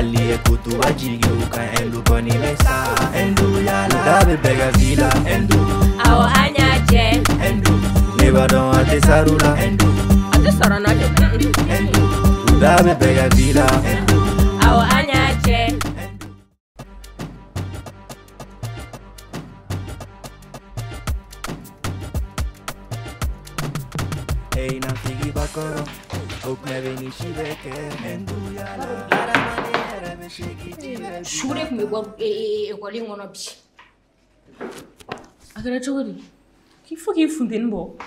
Ali kutu wajigi uka endu koni mesa endu yala dabe bega vila endu awo anyaje endu neba don ate sarula endu ate sarana endu dabe bega vila endu awo anyaje hey na figi bakoro ok me veni shibeke endu yala shure kumbe kwa ekoli ngono bi akara chogori kifo kifunde nbo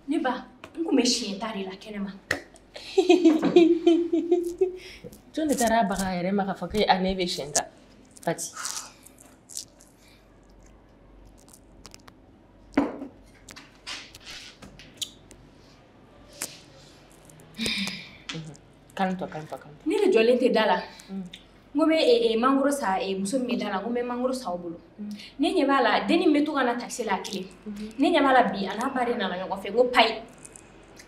niba ngume shintari la kenema John tara baga yere maka fake anebe shenta pati calme-toi. Ni le jolente dala. Ngome mangoro sa muso mi dala ngome mangoro sa obulu. Ne nyebala deni metu kana taxi la kile. Ne nyebala bi ana bare na la ngofe go pai.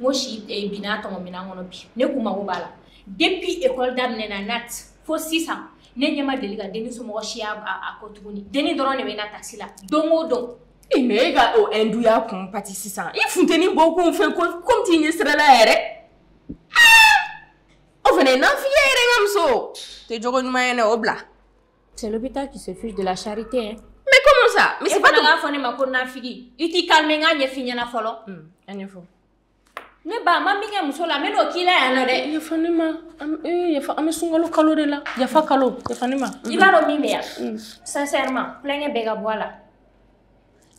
Ngo shi bina to ngomina ngono bi. Ne kuma go bala. Depuis école d'amne na nat fo 6 ans. Ne nyema deliga deni so mo shi a kotuguni. Deni drone we na taxi la. Dongo don. Mais ga o endu ya kon pati 600. Il fouteni beaucoup on fait comme tu n'y serais là ere. C'est l'hôpital qui se fiche de la charité. Hein. Mais comment ça? Mais c'est pas ton enfant ma kona figi. Iti calme nga nye finya na folo. Anyefo. Ne ba mami nga musola meno kila yana de. Ya fanima ya fa amesungalo kalore la. Ya fa kalo. Ya fanima. Ibaro mimea. Sincèrement, plein bega boila.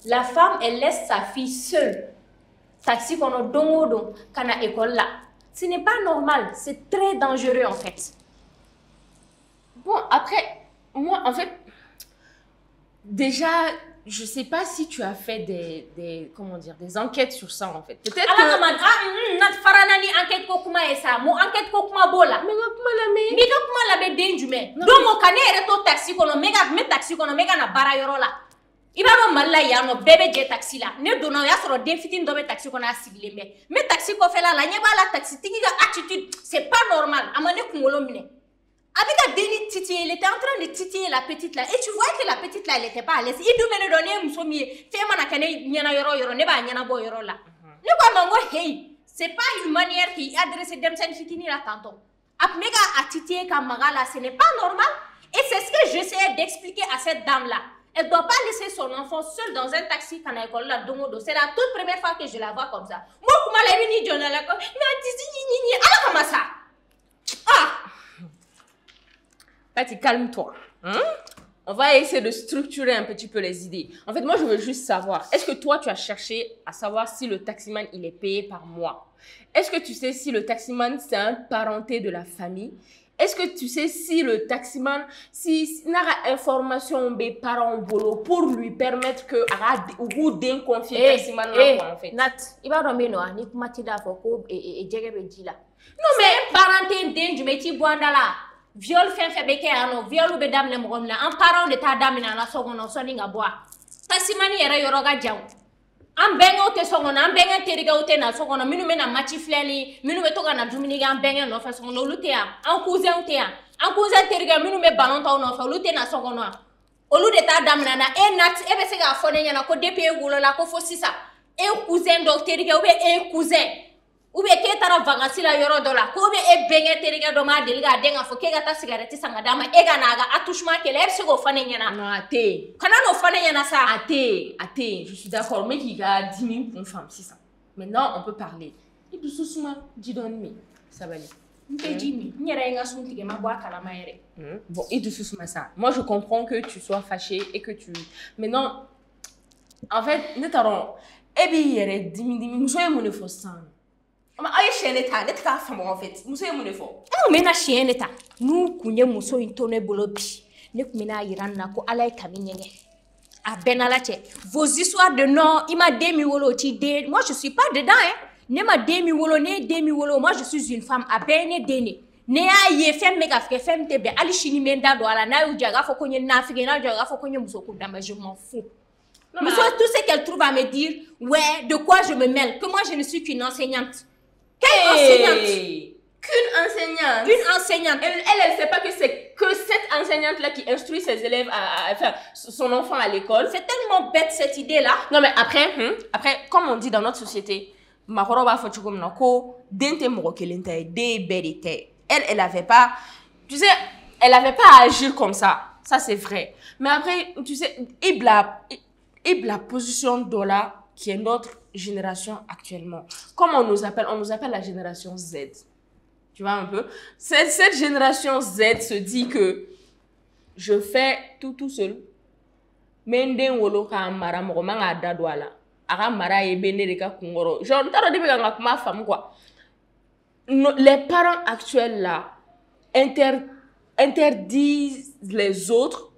La femme elle laisse sa fille seule. Taxi kono dongo don kana école là. Ce n'est pas normal, c'est très dangereux en fait. Bon, après, moi, en fait, déjà, je sais pas si tu as fait comment dire, des enquêtes sur ça, en fait. Peut-être que... faranani enquête ko kuma esa, mo enquête ko kuma bola. Mais kuma la me. Mais kuma la be denjume. Donc mo kane reto taxi kono me taxi kono mega na bara yoro la. Ibaro malla ya no bébé je taxi la. Ne dono ya soro defitin do be taxi kono asigile me taxi ko fela la nyeba la taxi tigi ga attitude, c'est pas normal. Amane kungolo mine. Avec la déni titiller, il était en train de titiller la petite là. Et tu vois que la petite là, elle était pas à l'aise. Il devait me donner un mousomi. Fais-moi na kane nyana yoro, ne ba nyana bo yoro là. Ne quoi mango hey. C'est pas une manière qui adresse dem sen fitini là tantôt. Ap mega à titiller comme magala, ce n'est pas normal. Et c'est ce que j'essayais d'expliquer à cette dame là. Elle ne doit pas laisser son enfant seul dans un taxi quand elle est là. C'est la toute première fois que je la vois comme ça. Moi, comment elle est venue dans la cour? Alors comment ça? Ah! Pati, calme-toi. On va essayer de structurer un petit peu les idées. En fait, moi, je veux juste savoir, est-ce que toi, tu as cherché à savoir si le taximan, il est payé par mois? Est-ce que tu sais si le taximan, c'est un parenté de la famille? Est-ce que tu sais si le taximan, si n'a information des parents pour lui permettre que ou d'un confier taximan en fait. Nat, il va remettre noa ni matida foko et djegebe dila. Non mais parenté d'un du métier boandala. Viol fait beke ano viol be dam le mom la en parent de ta dame na sogono soninga boa. Taximani era yoroga jaw. Am bengo te songona am benga teriga ote na songona minu mena machi fleli minu me toga na dumini ga benga no fa songona lutea an cousin te an cousin teriga minu me ballon taw no fa lute na songona olu de ta damna na e nat e be se ga fone nyana ko depuis gulo la ko fo sisa e cousin do teriga ou be e cousin ou be ke tara vacances la yoro do la ko be e benga teriga do ma deliga denga fo ke ga ta cigarette sanga dama e ga naga attouchement ke ler se go fone nyana non ate kana no fone nyana sa ate je suis d'accord mais qui a 10 000 pour une femme 600 maintenant on peut parler et tout sousma dis donne mais ça va aller bon et tout sousma ça moi je comprends que tu sois fâché et que tu maintenant en fait nous t'aurons et bien il 10 000 nous sommes mon effort sans aye chaîne ta net ka famo en fait muso ye mun de fo me na chaîne ta nu kunye muso intone bolobi ne kumina yiranna ko alay kaminyenge a benala che vos histoires de non il m'a demi wolo ti de moi je suis pas dedans hein ne m'a demi wolo ne demi wolo moi je suis une femme a bene dene ne ya ye femme mega femme te be ali chini menda do ala na uja ga fo konye na fige na uja ga fo konye muso ko dama je m'en fous. Non, mais tout ce qu'elle trouve à me dire ouais de quoi je me mêle que moi je ne suis qu'une enseignante. Quelle enseignante? qu'une enseignante. Une enseignante. Elle sait pas que c'est que cette enseignante-là qui instruit ses élèves enfin, son enfant à l'école. C'est tellement bête cette idée-là. Non, mais après, comme on dit dans notre société, elle avait pas, tu sais, elle avait pas à agir comme ça. Ça, c'est vrai. Mais après, tu sais, la position de là, qui est notre génération actuellement. Comme on nous appelle la génération Z. Tu vois un peu? Cette génération Z se dit que je fais tout seul. Mende wolo ka mara mo manga dadwala. Ara mara e bene ka kungoro. Genre taro de nga kuma femme quoi. Les parents actuels là interdisent les autres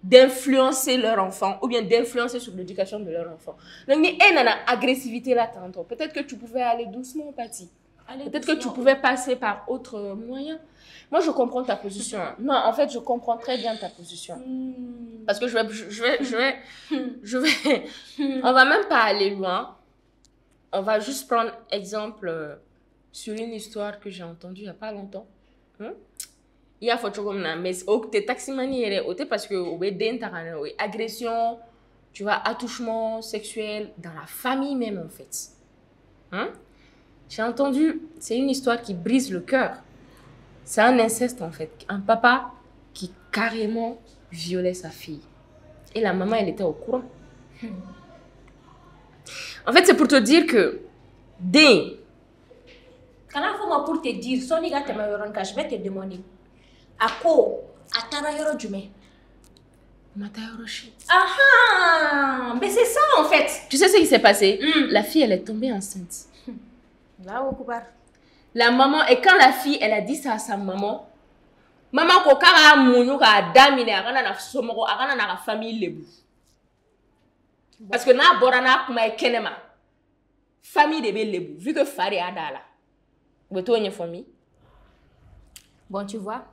d'influencer leur enfant ou bien d'influencer sur l'éducation de leur enfant. Donc ni agressivité là tantôt. Peut-être que tu pouvais aller doucement Pati. Peut-être que tu pouvais passer par autre moyen. Moi, je comprends ta position. Non, en fait, je comprends très bien ta position. Parce que on va même pas aller loin. On va juste prendre exemple sur une histoire que j'ai entendue il y a pas longtemps. Il y a photo comme ça, mais au taximani parce que agression, tu vois, attouchement sexuel dans la famille même en fait. J'ai entendu, c'est une histoire qui brise le cœur. C'est un inceste en fait. Un papa qui carrément violait sa fille. Et la maman, elle était au courant. En fait, c'est pour te dire que Quand pour te dire, je vais te demander. À quoi? À Tarayoro Jume. Ah, mais c'est ça en fait. Tu sais ce qui s'est passé? La fille, elle est tombée enceinte. Là, au Koubar. La maman, et quand la fille, elle a dit ça à sa maman, maman, ko kara mounou ka damine, agana na somoro, agana na famille lebu. Parce que na borana kuma kenema. Famille de lebu, vu que fari adala. Beto une famille. Bon, tu vois,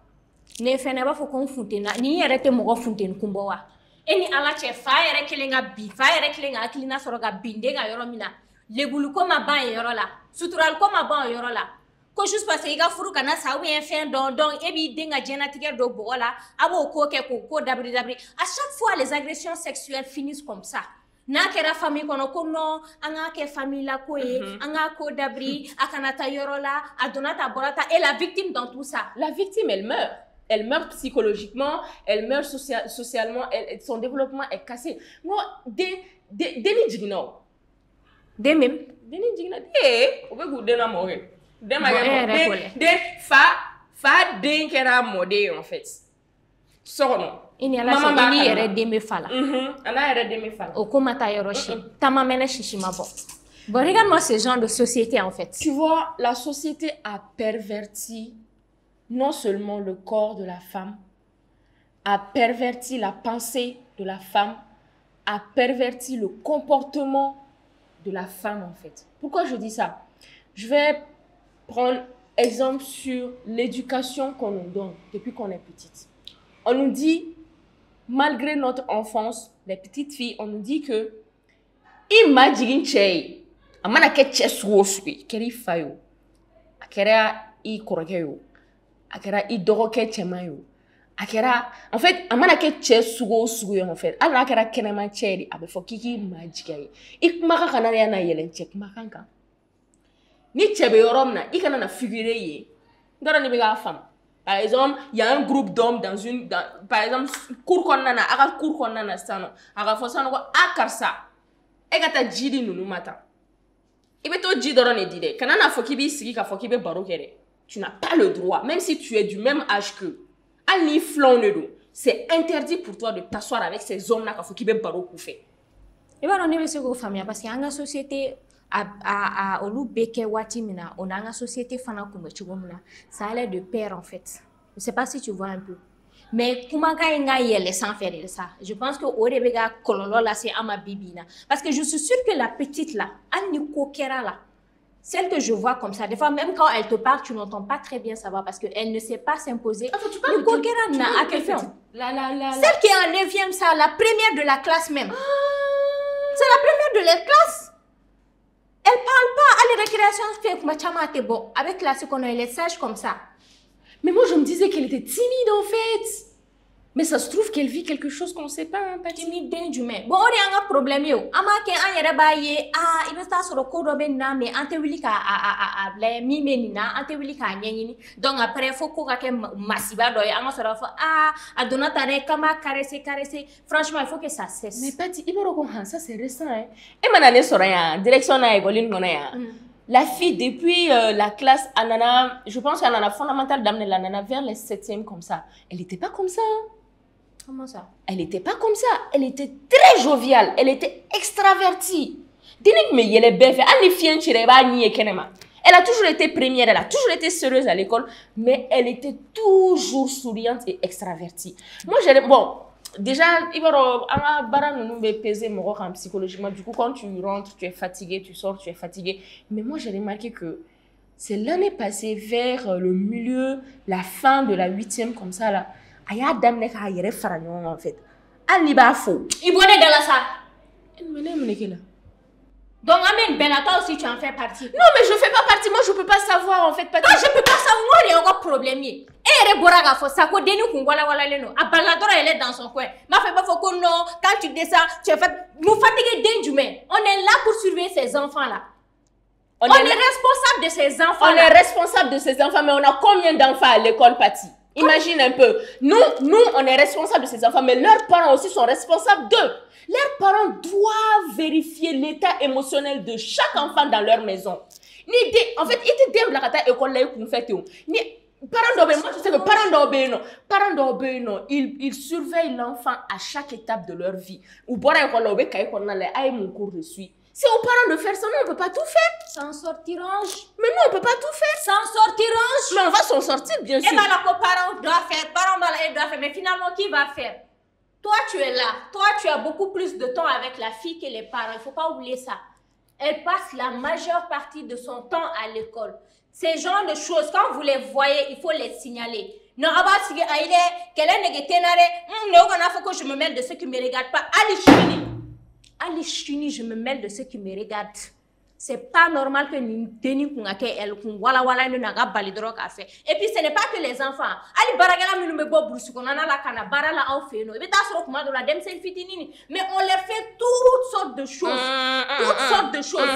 ne fene ba fo kon funtena, ni yere te mo funten kumbo wa. Eni ala che fa yere kelenga bi, fa yere kelenga akilina soroga binde ga yoro mina. Lebulu ko ma ban yoro la, sutural ko ma ban yoro la. Ko juste parce que iga furu kana sa ou bien fin donc e bi denga jenatique do bola, abo ko ke ko dabri. À chaque fois les agressions sexuelles finissent comme ça. Na kera famille kono ko no anga ke famille la ko e anga ko dabri akanata yoro la adonata borata et la victime dans tout ça. La victime elle meurt. Elle meurt psychologiquement, elle meurt socialement, son développement est cassé. Moi, deni digno. De même. Deni digno. On veut goûter la mort. Fa den kera modé en fait. Sorono. Ini ala se ini yere deme fala. Ana yere deme fala. O komata yoroshi. Tama mena shishima bo. Bon, regarde-moi ce genre de société en fait. Tu vois, la société a perverti non seulement le corps de la femme, a perverti la pensée de la femme, a perverti le comportement de la femme en fait. Pourquoi je dis ça? Je vais prendre exemple sur l'éducation qu'on nous donne depuis qu'on est petite. On nous dit, malgré notre enfance, les petites filles, on nous dit que imagine chez amana ke cheswosu keri fayo akera I korokeyo akera I doroke chemayo akera en fait amana ke cheswosu en fait ala akera kenema cheri abefo kiki magikai ikmaka kana ya na yelen check makanka ni chebe yoromna ikana na figurer ye ndara ni biga femme. Par exemple, il y a un groupe d'hommes par exemple, cour konnana, aga cour konnana sano, aga fosano ko akarsa. Egata jidi nunu mata. Ibeto jidoro ne dide. Kanana fokibi sigi ka fokibe baro kere. Tu n'as pas le droit, même si tu es du même âge qu'eux. Ani flonnedo. C'est interdit pour toi de t'asseoir avec ces hommes-là ka fokibe baro koufé. Et ben on est monsieur go famille parce qu'il y a une société à olu beke wati mina on a une société fana kumbe chugomuna ça allait de pair en fait. Je sais pas si tu vois un peu. Mais comment nga yele sans faire de ça? Je pense que orebega kololo là c'est ama bibina parce que je suis sûre que la petite là, Annie Kokera là, celle que je vois comme ça, des fois même quand elle te parle, tu n'entends pas très bien savoir parce que elle ne sait pas s'imposer. Le Kokera n'a à quel fait? Celle qui est en 9e ça, la première de la classe même. C'est la première de la classe. Elle parle pas, elle est considération fait que ma chama était bon. Avec la qu'on elle est sage comme ça. Mais moi, je me disais qu'elle était timide, en fait. Mais ça se trouve qu'elle vit quelque chose qu'on ne sait pas, hein, Pati. Timide d'humain. Bon, on a un problème, yo. Amake, an yere baye, il va estar sur le cours de na, mais ante wili ka la mi menina, ante wili ka nyanyini. Donc après, il faut qu'on ait massiva doy, an sera fa a donatare kama caresser. Franchement, il faut que ça cesse. Mais Pati, il va ça c'est récent, hein. Et maintenant, sur rien, direction na école, la fille, depuis la classe Anana, je pense qu'Anana fondamentale d'amener l'Anana vers les 7e comme ça. Elle n'était pas comme ça. Comment ça? Elle n'était pas comme ça. Elle était très joviale. Elle était extravertie. Elle a toujours été première, elle a toujours été sérieuse à l'école, mais elle était toujours souriante et extravertie. Moi, j'ai... Bon, déjà, nous peser psychologiquement. Du coup, quand tu rentres, tu es fatigué, tu sors, tu es fatigué. Mais moi, j'ai remarqué que c'est l'année passée, vers le milieu, la fin de la 8e, comme ça, là. Aya dame ne ka yere fara ɲɔgɔn en fait hali b'a fo i bɔne de la sa là. Donc amène Bella, toi aussi tu en fais partie. Non mais je fais pas partie, moi je peux pas savoir en fait. Toi je peux pas savoir, il y a un problème. Et elle bora ga fo ça ko deni kun wala leno a baladora elle est dans son coin. Ma fait pas faut que non, quand tu descends, tu es nous fatiguer d'humain. On est là pour surveiller ces enfants là. On est responsable de ces enfants là. On est responsable de ces enfants, mais on a combien d'enfants à l'école, Pati? Imagine un peu. Nous, on est responsables de ces enfants, mais leurs parents aussi sont responsables d'eux. Leurs parents doivent vérifier l'état émotionnel de chaque enfant dans leur maison. En fait, moi je sais que parents d'Obéno, ils surveillent l'enfant à chaque étape de leur vie. C'est aux parents de faire ça, non, on ne peut pas tout faire. S'en sortiront. Mais non, on ne peut pas tout faire. S'en sortiront. Mais on va s'en sortir, bien sûr. Et bien, parents doivent faire, mais finalement, qui va faire? Toi, tu es là. Toi, tu as beaucoup plus de temps avec la fille que les parents. Il ne faut pas oublier ça. Elle passe la majeure partie de son temps à l'école. Ces genres de choses, quand vous les voyez, il faut les signaler. Non, quelle est que je me mêle de ceux qui ne me regardent pas. Allez, chini, je me mêle de ceux qui me regardent. C'est pas normal que nous tenions elle et puis ce n'est pas que les enfants. Ali baragala mi numbe bo brusu kono na la kana barala au feno. Et ta soro kuma do la dem sen fitinini. Mais on leur fait toutes sortes de choses. Toutes sortes de choses.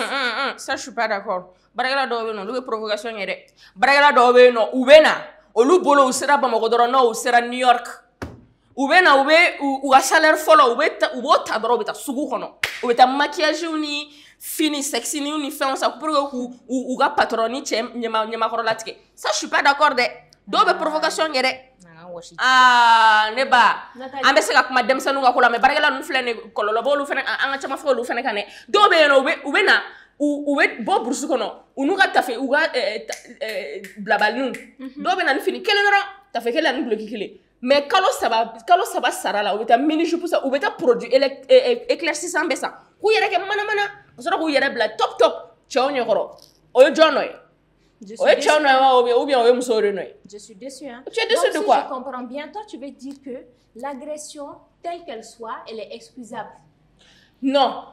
Ça je suis pas d'accord. Baragala do no, lu provocation yere. Baragala do no, ubena. Olu bolo usera Bamako doro no usera New York. Ubena u a salaire follow ubota doro beta sugu kono. Ubeta maquillage ni fini sexy ni fait ça pour ou ga patroni nyama korolatike. Ça je suis pas d'accord de. Dobe provocation yere. Ah neba. Ambe se ka kuma demsanu ga kola me baragala nu flene kololo bolu fene anga chama fo lu fene kane. Dobe no ubena ube bo bursu kono. Unuga tafe uga blabalnu. Dobe na fini kele no tafe kele anu bloki kele. Mais kalo saba sara la ou ta mini jupe ça ou ta produit éclaircissant besa ku yere ke mana so ko yere bla top chao nyoro oyo jonoy oyo chao noy ou bien oyo musore noy. Je suis déçue hein. Tu es déçue de quoi? Je comprends bien, toi tu veux dire que l'agression telle qu'elle soit, elle est excusable. Non.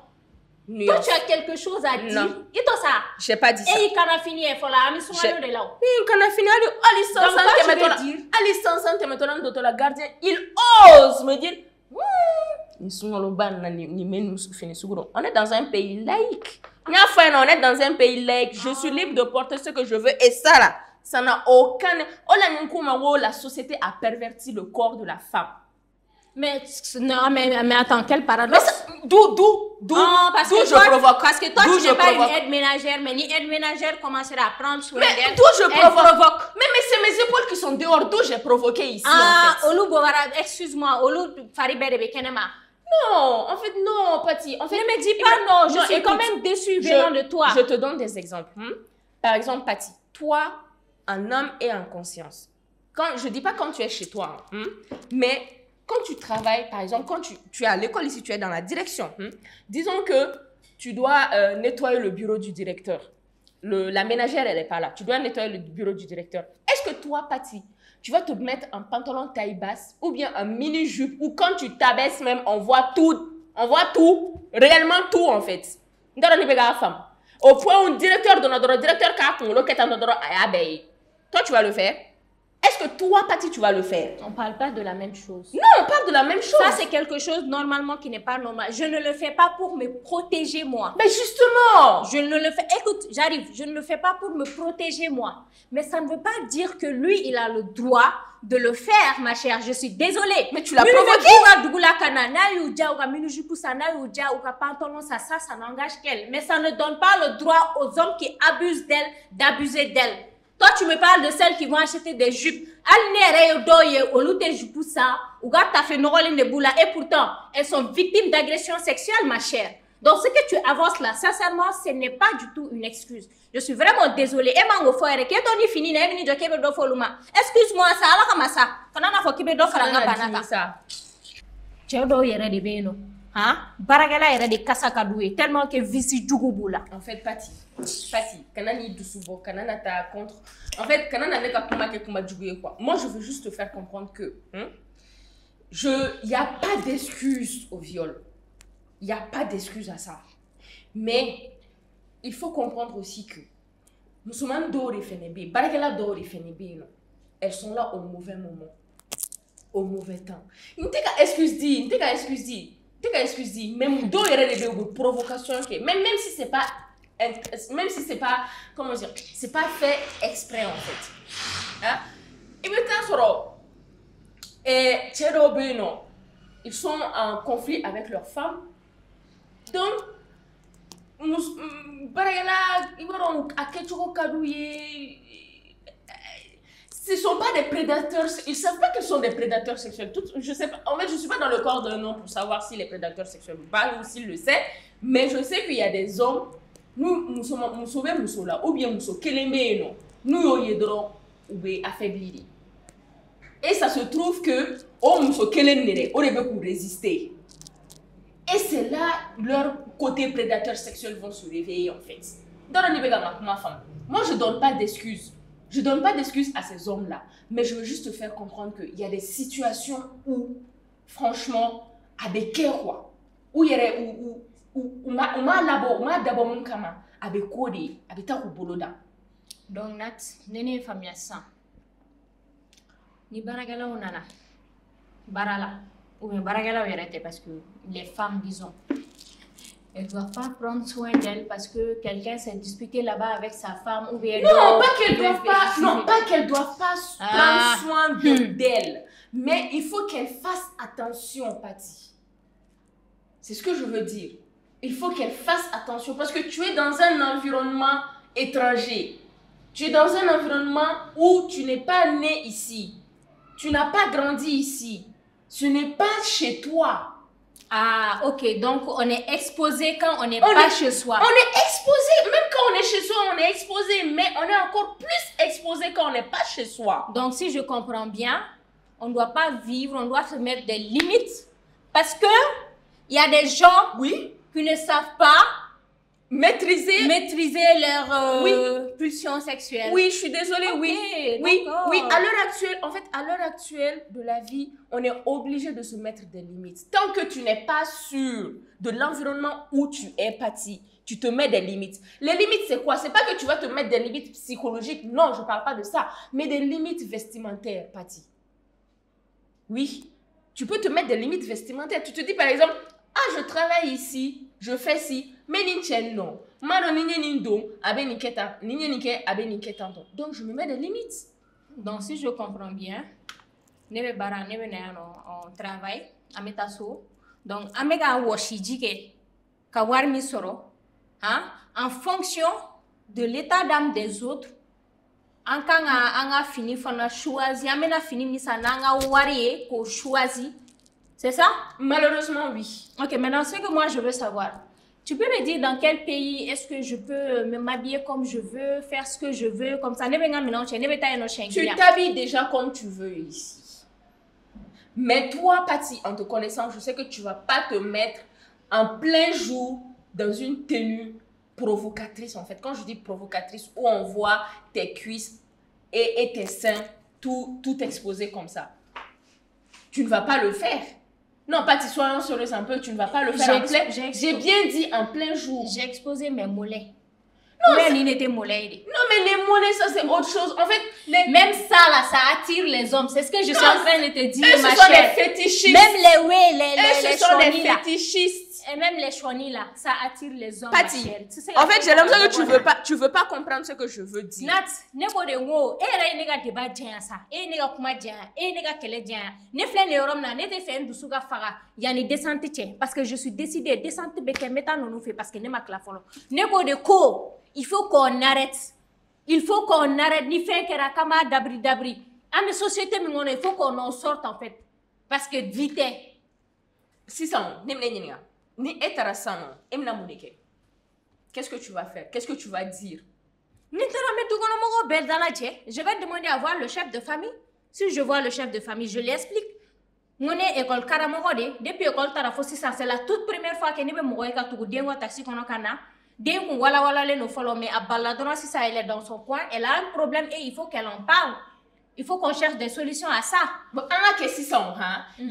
Toi, tu as quelque chose à dire. Et toi, ça? J'ai pas dit ça. Et il a fini, il faut la mise sur de là. Il a fini, Ali sans maintenant de la gardien, il ose me dire on est dans un pays laïque. On est dans un pays laïque. Je suis libre de porter ce que je veux. Et ça là, ça n'a aucun... La société a perverti le corps de la femme. Mais non, mais attends, quel paradoxe? D'où je provoque. Parce que toi, tu n'es pas une aide ménagère, mais ni aide ménagère commencera à prendre soin d'elle. Mais d'où je provoque? Mais c'est mes épaules qui sont dehors. D'où j'ai provoqué ici, en fait. Olu Bovara, excuse-moi, Olu Faribere Bekenema. Non, en fait, non, Pati. En fait, ne me dis pas non, je suis quand même déçue venant de toi. Je te donne des exemples. Par exemple, Pati, toi, un homme est en conscience. Je ne dis pas quand tu es chez toi, mais... Quand tu travailles, par exemple, quand tu es à l'école ici, tu es dans la direction. Disons que tu dois nettoyer le bureau du directeur. La ménagère, elle n'est pas là. Tu dois nettoyer le bureau du directeur. Est-ce que toi, Pati, tu vas te mettre un pantalon taille basse ou bien un mini-jupe ou quand tu t'abaisses même, on voit tout. On voit tout. Réellement tout, en fait. Femme. Au point où directeur de notre directeur toi tu vas le faire? Est-ce que toi, Patty, tu vas le faire? On parle pas de la même chose. Non, on parle de la même chose. Ça, c'est quelque chose normalement qui n'est pas normal. Je ne le fais pas pour me protéger moi. Mais justement. Je ne le fais... Écoute, j'arrive. Je ne le fais pas pour me protéger moi. Mais ça ne veut pas dire que lui, il a le droit de le faire, ma chère. Je suis désolée. Mais tu l'as provoqué. Ça n'engage qu'elle. Mais ça ne donne pas le droit aux hommes qui abusent d'elle, d'abuser d'elle. Toi, tu me parles de celles qui vont acheter des jupes. Et pourtant, elles sont victimes d'agressions sexuelles, ma chère. Donc, ce que tu avances là, sincèrement, ce n'est pas du tout une excuse. Je suis vraiment désolée. Excuse-moi, ça, tellement que vici djougouboula. En fait, Patty, kanani dousubo, kanana ta contre. En fait, kanana neka kuma ke kuma djougouye quoi. Moi, je veux juste te faire comprendre que, il y a pas d'excuse au viol. Il y a pas d'excuse à ça. Mais il faut comprendre aussi que musulmanes d'ori fenebe, barakela d'ori fenebe, non. Elles sont là au mauvais moment, au mauvais temps. N'teka excuse dit. Même d'où il y a des provocations, même si c'est pas, comment dire, c'est pas fait exprès en fait. Hein? Et maintenant, ils sont en conflit avec leurs femmes. Donc, ce ne sont pas des prédateurs, ils ne savent pas qu'ils sont des prédateurs sexuels. Je sais pas, en fait, je ne suis pas dans le corps d'un homme pour savoir s'il est prédateur sexuel ou pas, ou s'il le sait, mais je sais qu'il y a des hommes, nous sommes là, ou bien nous sommes nous ou bien affaiblis. Et ça se trouve que, nous sommes pour résister. Et c'est là leur côté prédateur sexuel vont se réveiller en fait. Moi, je ne donne pas d'excuses. Je ne donne pas d'excuses à ces hommes-là, mais je veux juste te faire comprendre qu'il y a des situations où, franchement, avec quoi, où il y a où donc Nat, nene famille ça. Ni baragala ou nana. Barala. Ou bien baragala ou yarete parce que les femmes, disons, elles ne doivent pas prendre soin d'elle parce que quelqu'un s'est disputé là-bas avec sa femme ou bien... Non, pas qu'elles doivent pas prendre soin d'elle. Mais il faut qu'elles fassent attention, Patty. C'est ce que je veux dire. Il faut qu'elles fassent attention parce que tu es dans un environnement étranger. Tu es dans un environnement où tu n'es pas né ici. Tu n'as pas grandi ici. Ce n'est pas chez toi. Ah, ok. Donc, on est exposé quand on n'est pas chez soi. On est exposé. Même quand on est chez soi, on est exposé. Mais on est encore plus exposé quand on n'est pas chez soi. Donc, si je comprends bien, on ne doit pas vivre, on doit se mettre des limites. Parce que il y a des gens qui ne savent pas maîtriser leurs pulsions sexuelles. Oui, je suis désolée, okay, oui. À l'heure actuelle, en fait, à l'heure actuelle de la vie, on est obligé de se mettre des limites. Tant que tu n'es pas sûr de l'environnement où tu es, Patty, tu te mets des limites. Les limites, c'est quoi? C'est pas que tu vas te mettre des limites psychologiques. Non, je parle pas de ça. Mais des limites vestimentaires, Patty. Oui, tu peux te mettre des limites vestimentaires. Tu te dis, par exemple, je travaille ici, je fais ci, mais non. Donc, je me mets des limites. Donc, si je comprends bien, on travaille, donc, en fonction de l'état d'âme des autres, en quand on a fini, on a choisi, on a fini, on a choisi. C'est ça? Malheureusement, oui. Ok, maintenant, ce que moi, je veux savoir, tu peux me dire dans quel pays est-ce que je peux m'habiller comme je veux, faire ce que je veux, comme ça? Tu t'habilles déjà comme tu veux ici. Mais toi, Patty, en te connaissant, je sais que tu ne vas pas te mettre en plein jour dans une tenue provocatrice, en fait. Quand je dis provocatrice, où on voit tes cuisses et tes seins tout exposés comme ça. Tu ne vas pas le faire. Non, Patty, soyons sérieux un peu, tu ne vas pas le faire en plein... J'ai bien dit en plein jour. J'ai exposé mes mollets. Non, mais il n'était mollet. Non, mais les monnaies, ça c'est autre chose. En fait, même ça là, ça attire les hommes. C'est ce que je suis en train de te dire, ma chère. Ce sont des fétichistes. Même les ce sont des fétichistes. Et même les chonis là, ça attire les hommes, Pati, ma chère. En fait, j'ai l'impression que tu veux pas comprendre ce que je veux dire. Nat, ne ko de ngo, e nega débat dien ça. E nega kuma dien, e nega kele dien. Ne flè ne rom na, ne te fait ndusu ga faga. Yani descente tien parce que je suis décidée descente beke meta non fait parce que ne ma kla folo. Ne ko de ko, il faut qu'on arrête. Il faut qu'on arrête ni fin kera kama dabri. À mes sociétés mi il faut qu'on en sorte en fait parce que vite. Si ça, ni etara sano, emna munike. Qu'est-ce que tu vas faire? Qu'est-ce que tu vas dire? Je vais demander à voir le chef de famille. Si je vois le chef de famille, je lui explique. École depuis l'école c'est la toute première fois que nous avons taxi mais si ça elle est dans son coin, elle a un problème et il faut qu'elle en parle. Il faut qu'on cherche des solutions à ça. Bon,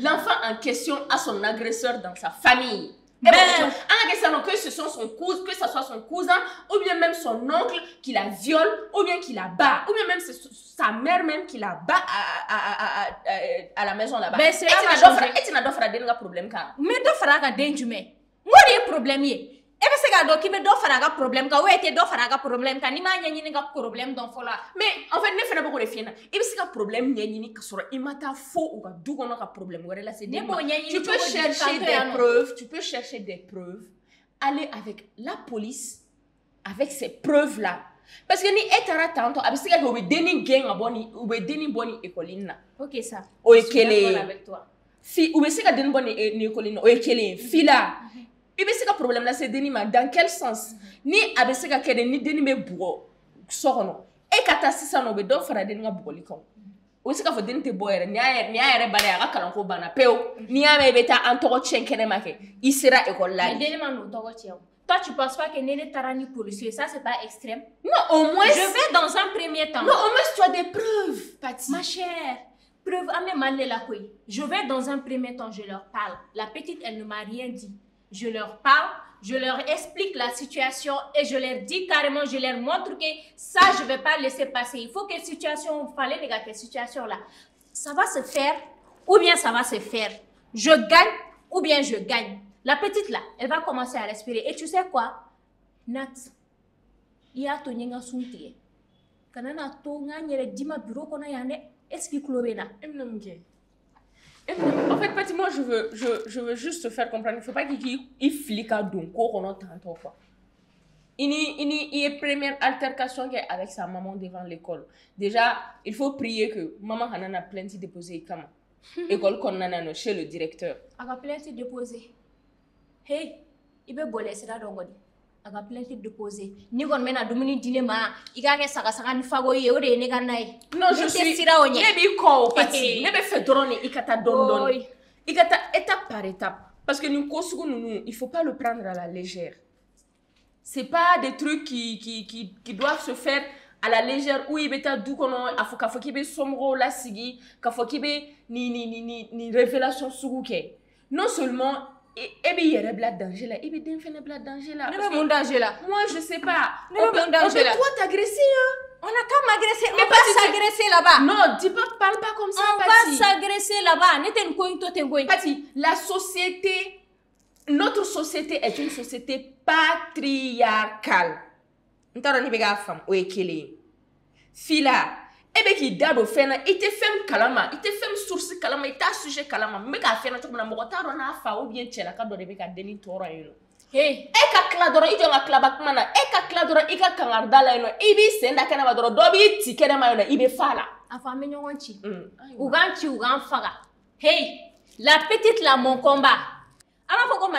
l'enfant en question a son agresseur dans sa famille. Que ce soit son cousin, ou bien même son oncle qui la viole, ou bien qui la bat, ou bien même sa mère même qui la bat à la maison là-bas. Ben, c'est là et tu n'as pas de problème. Mais tu feras un danger. Moi, il y a un problème. Et bien, c'est que tu as un problème. Tu as un problème. Tu as un problème. Mais en fait, ne fais pas de filles. Et puis, c'est un problème. Il m'a faux ou un problème. Tu peux chercher des preuves. Tu peux chercher des preuves. Aller avec la police, avec ces preuves-là. Parce que ni etara tanto, abisi ka be deni gang aboni, ou be deni boni écoline. Ok ça. O ekele avec toi. Fi ou be se ka deni boni écoline, o ekele fila. Ibe se ka problème là c'est deni ma dans quel sens? Ni abisi ka kede ni deni be buo sorono. E kata sisa no be do fara deni nga buo likon. O se ka fo deni te boyere ni ayere bana ya ka lanko bana peo. Ni ame beta antoro chenkene make. Isira école là. Mais deni ma no togo cheo. Toi, tu ne penses pas que Néné Tarani policier, ça, c'est pas extrême? Non, au moins... Je vais dans un premier temps. Non, au moins, tu as des preuves, Pati. Ma chère, preuve, je vais dans un premier temps, je leur parle. La petite, elle ne m'a rien dit. Je leur parle, je leur explique la situation et je leur dis carrément, je leur montre que ça, je ne vais pas laisser passer. Il faut que situation, fallait les gars, que situation là, ça va se faire ou bien ça va se faire. Je gagne ou bien je gagne. La petite là, elle va commencer à respirer. Et tu sais quoi? Nat, il y a ton yenga sunti. Kanana to nga nyere dima bureau kona yane. Est-ce qu'il clôt là? En fait, Pati, moi je veux juste te faire comprendre. Il ne faut pas qu'il flique à donko qu'on entend quoi. Il y a une première altercation avec sa maman devant l'école. Déjà, il faut prier que maman a plainte déposée comme école qu'on a chez le directeur. Elle a plainte déposée. Hey, il be bolé sera dongodi. Aga plainte déposé. Ni gon mena dumuni dine ma, iga ke saka ni fago ye o de ne ga nai. Non, je suis ne bi ko Pati. Ne be fait drone ikata don. Ikata étape par étape parce que nous kosugo nous, il faut pas le prendre à la légère. C'est pas des trucs qui doivent se faire à la légère où il beta du kono afoka fokibe somro la sigi, ka fokibe ni révélation suguke. Non seulement et bien il y a des danger là, et bien il y a des danger là. Moi je sais pas. On peut toi t'agresser hein. On a qu'à m'agresser, on va s'agresser là-bas. Non, dis pas, parle pas comme ça, on Pati. Va s'agresser là-bas. Pati, la société, notre société est une société patriarcale. N'tara bega femme o ekele. Fila, ebe ki dado fena, ite fem kalama, ite fem source kalama, ita sujet kalama, meka fena to na mogota ro na fa ou bien chela ka do de beka deni toro yelo. Hey, eka kladoro ito nga klabak mana, eka kladoro ika kangardala yelo, ibi senda kana badoro dobi ti kena mayona ibe fala. Afame nyonchi. Ugan faga. Hey, la petite là mon combat. Alors,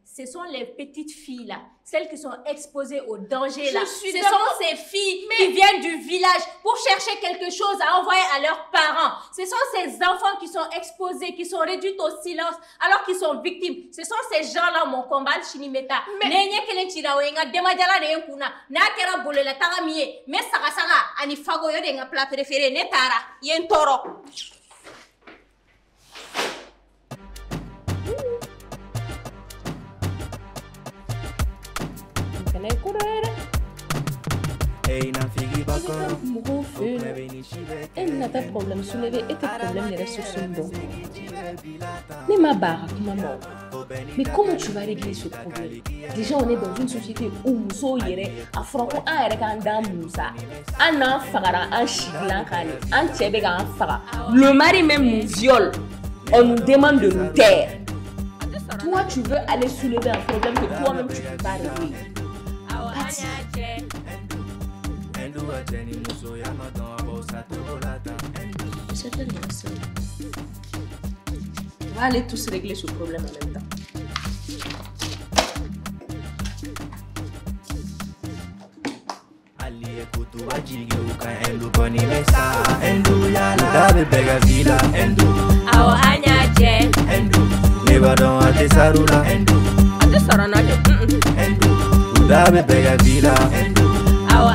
ce sont les petites filles là, celles qui sont exposées au danger là. Ce sont ces filles qui viennent du village pour chercher quelque chose à envoyer à leurs parents. Ce sont ces enfants qui sont exposés, qui sont réduits au silence alors qu'ils sont victimes. Ce sont ces gens-là, mon combat, Chinimeta. Mais fana ye ko dɔ ye dɛ. Mɔgɔw fɛ yen nɔ, e nana taa problème soulever e tɛ problème yɛrɛ solution dɔn. Ne ma ban a ka kuma ma o, mais comment tu vas régler ce problème? Déjà on est dans une société où musow yɛrɛ a fɔra ko an yɛrɛ k'an dan musa, an n'an fagara an si dilan kan de, an cɛ bɛ k'an faga. Le mari même nous viole, on nous demande de nous taire. Toi tu veux aller soulever un problème que toi-même tu peux pas régler. Parti. On va aller tous régler ce problème en même temps. Awo